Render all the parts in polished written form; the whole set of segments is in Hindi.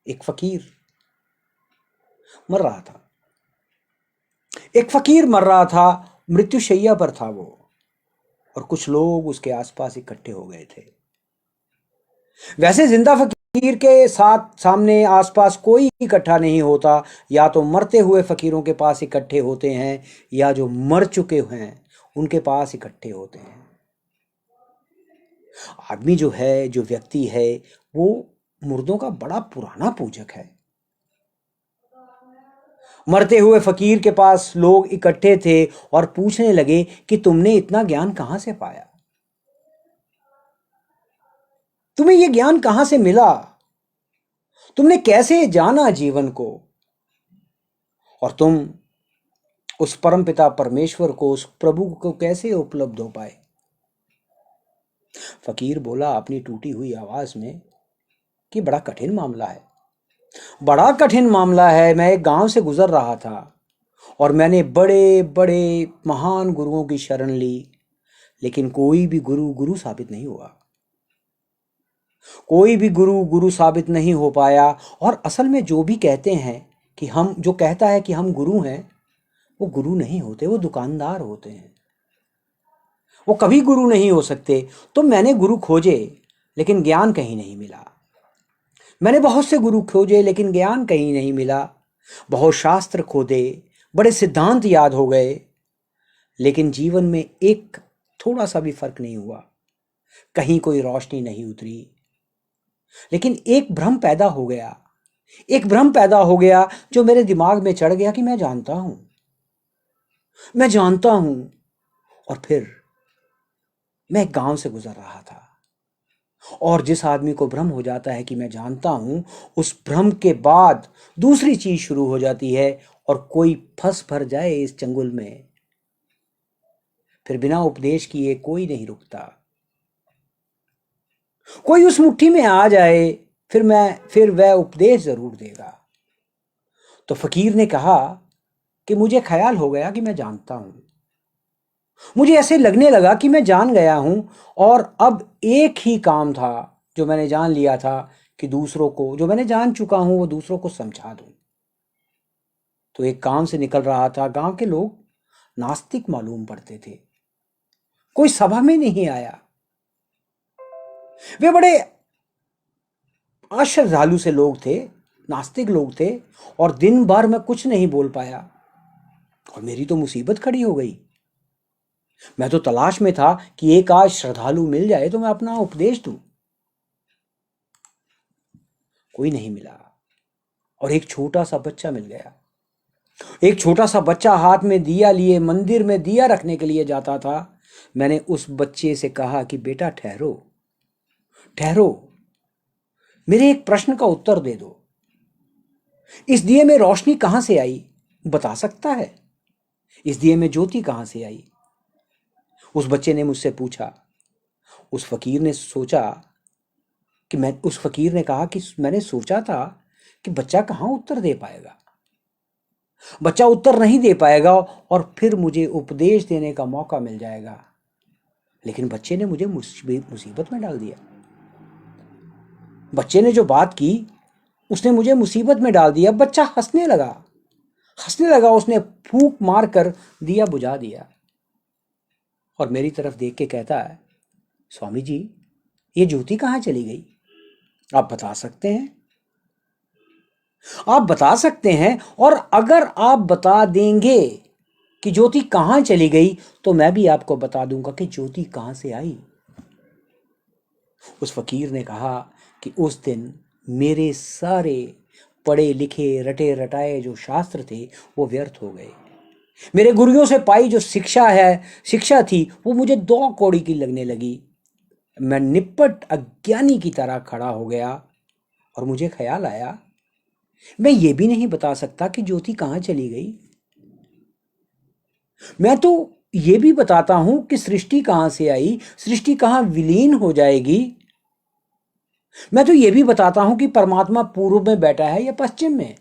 एक फकीर मर रहा था। एक फकीर मर रहा था, मृत्युशैया पर था वो, और कुछ लोग उसके आसपास इकट्ठे हो गए थे। वैसे जिंदा फकीर के साथ सामने आसपास कोई इकट्ठा नहीं होता, या तो मरते हुए फकीरों के पास इकट्ठे होते हैं, या जो मर चुके हैं उनके पास इकट्ठे होते हैं। आदमी जो है, जो व्यक्ति है, वो मुर्दों का बड़ा पुराना पूजक है। मरते हुए फकीर के पास लोग इकट्ठे थे और पूछने लगे कि तुमने इतना ज्ञान कहां से पाया, तुम्हें यह ज्ञान कहां से मिला, तुमने कैसे जाना जीवन को, और तुम उस परमपिता परमेश्वर को, उस प्रभु को कैसे उपलब्ध हो पाए। फकीर बोला अपनी टूटी हुई आवाज में कि बड़ा कठिन मामला है, बड़ा कठिन मामला है। मैं एक गांव से गुजर रहा था और मैंने बड़े बड़े महान गुरुओं की शरण ली, लेकिन कोई भी गुरु गुरु साबित नहीं हुआ, कोई भी गुरु गुरु साबित नहीं हो पाया। और असल में जो भी कहते हैं कि हम, जो कहता है कि हम गुरु हैं, वो गुरु नहीं होते, वो दुकानदार होते हैं, वो कभी गुरु नहीं हो सकते। तो मैंने गुरु खोजे लेकिन ज्ञान कहीं नहीं मिला, मैंने बहुत से गुरु खोजे लेकिन ज्ञान कहीं नहीं मिला, बहुत शास्त्र खोदे, बड़े सिद्धांत याद हो गए, लेकिन जीवन में एक थोड़ा सा भी फर्क नहीं हुआ, कहीं कोई रोशनी नहीं उतरी। लेकिन एक भ्रम पैदा हो गया, एक भ्रम पैदा हो गया जो मेरे दिमाग में चढ़ गया कि मैं जानता हूं, मैं जानता हूं। और फिर मैं एक गांव से गुजर रहा था, और जिस आदमी को भ्रम हो जाता है कि मैं जानता हूं, उस भ्रम के बाद दूसरी चीज शुरू हो जाती है, और कोई फंस भर जाए इस चंगुल में, फिर बिना उपदेश किए कोई नहीं रुकता। कोई उस मुट्ठी में आ जाए, फिर वह उपदेश जरूर देगा। तो फकीर ने कहा कि मुझे ख्याल हो गया कि मैं जानता हूं, मुझे ऐसे लगने लगा कि मैं जान गया हूं, और अब एक ही काम था जो मैंने जान लिया था, कि दूसरों को, जो मैंने जान चुका हूं, वो दूसरों को समझा दूं। तो एक काम से निकल रहा था, गांव के लोग नास्तिक मालूम पड़ते थे, कोई सभा में नहीं आया, वे बड़े अश्रद्धालु से लोग थे, नास्तिक लोग थे, और दिन भर मैं कुछ नहीं बोल पाया, और मेरी तो मुसीबत खड़ी हो गई। मैं तो तलाश में था कि एक आज श्रद्धालु मिल जाए तो मैं अपना उपदेश दूं। कोई नहीं मिला, और एक छोटा सा बच्चा मिल गया। एक छोटा सा बच्चा हाथ में दिया लिए मंदिर में दिया रखने के लिए जाता था। मैंने उस बच्चे से कहा कि बेटा ठहरो, ठहरो, मेरे एक प्रश्न का उत्तर दे दो, इस दिए में रोशनी कहां से आई, बता सकता है? इस दिए में ज्योति कहां से आई? उस बच्चे ने मुझसे पूछा। उस फकीर ने सोचा कि मैं उस फकीर ने कहा कि मैंने सोचा था कि बच्चा कहां उत्तर दे पाएगा, बच्चा उत्तर नहीं दे पाएगा, और फिर मुझे उपदेश देने का मौका मिल जाएगा। लेकिन बच्चे ने मुझे मुसीबत में डाल दिया। बच्चे ने जो बात की, उसने मुझे मुसीबत में डाल दिया। बच्चा हंसने लगा, हंसने लगा, उसने फूंक मारकर दिया बुझा दिया, और मेरी तरफ देख के कहता है, स्वामी जी, ये ज्योति कहाँ चली गई, आप बता सकते हैं? आप बता सकते हैं, और अगर आप बता देंगे कि ज्योति कहां चली गई, तो मैं भी आपको बता दूंगा कि ज्योति कहां से आई। उस फकीर ने कहा कि उस दिन मेरे सारे पढ़े लिखे रटे रटाए जो शास्त्र थे वो व्यर्थ हो गए। मेरे गुरुओं से पाई जो शिक्षा थी, वो मुझे दो कौड़ी की लगने लगी। मैं निपट अज्ञानी की तरह खड़ा हो गया, और मुझे ख्याल आया, मैं ये भी नहीं बता सकता कि ज्योति कहां चली गई। मैं तो ये भी बताता हूं कि सृष्टि कहां से आई, सृष्टि कहां विलीन हो जाएगी। मैं तो ये भी बताता हूं कि परमात्मा पूर्व में बैठा है या पश्चिम में।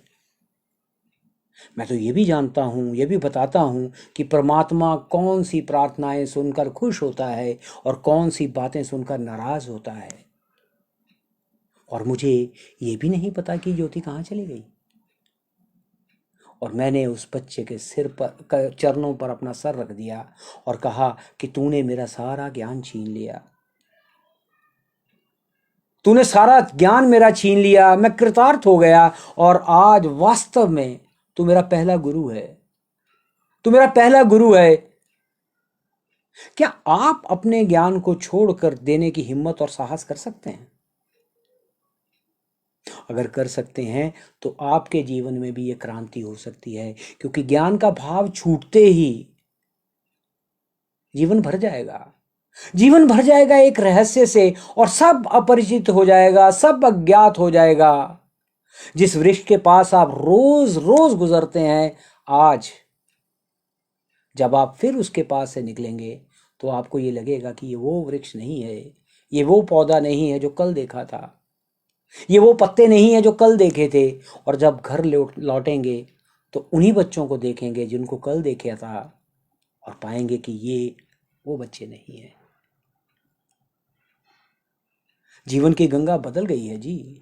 मैं तो ये भी जानता हूं, ये भी बताता हूं कि परमात्मा कौन सी प्रार्थनाएं सुनकर खुश होता है और कौन सी बातें सुनकर नाराज होता है। और मुझे ये भी नहीं पता कि ज्योति कहाँ चली गई। और मैंने उस बच्चे के सिर पर, चरणों पर अपना सर रख दिया और कहा कि तूने मेरा सारा ज्ञान छीन लिया, तूने सारा ज्ञान मेरा छीन लिया, मैं कृतार्थ हो गया। और आज वास्तव में तू मेरा पहला गुरु है, तू मेरा पहला गुरु है। क्या आप अपने ज्ञान को छोड़कर देने की हिम्मत और साहस कर सकते हैं? अगर कर सकते हैं तो आपके जीवन में भी यह क्रांति हो सकती है, क्योंकि ज्ञान का भाव छूटते ही जीवन भर जाएगा। जीवन भर जाएगा एक रहस्य से, और सब अपरिचित हो जाएगा, सब अज्ञात हो जाएगा। जिस वृक्ष के पास आप रोज रोज गुजरते हैं, आज जब आप फिर उसके पास से निकलेंगे तो आपको ये लगेगा कि ये वो वृक्ष नहीं है, ये वो पौधा नहीं है जो कल देखा था, ये वो पत्ते नहीं है जो कल देखे थे। और जब घर लौटेंगे तो उन्हीं बच्चों को देखेंगे जिनको कल देखा था, और पाएंगे कि ये वो बच्चे नहीं हैं। जीवन की गंगा बदल गई है जी,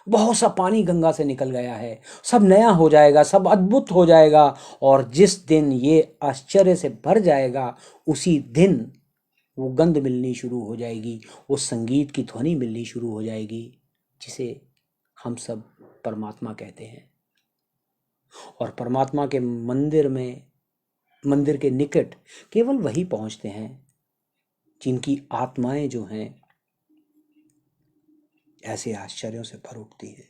बहुत सा पानी गंगा से निकल गया है, सब नया हो जाएगा, सब अद्भुत हो जाएगा। और जिस दिन ये आश्चर्य से भर जाएगा, उसी दिन वो गंध मिलनी शुरू हो जाएगी, वो संगीत की ध्वनि मिलनी शुरू हो जाएगी, जिसे हम सब परमात्मा कहते हैं। और परमात्मा के मंदिर के निकट केवल वही पहुंचते हैं जिनकी आत्माएं जो हैं ऐसे आश्चर्यों से भर उठती हैं।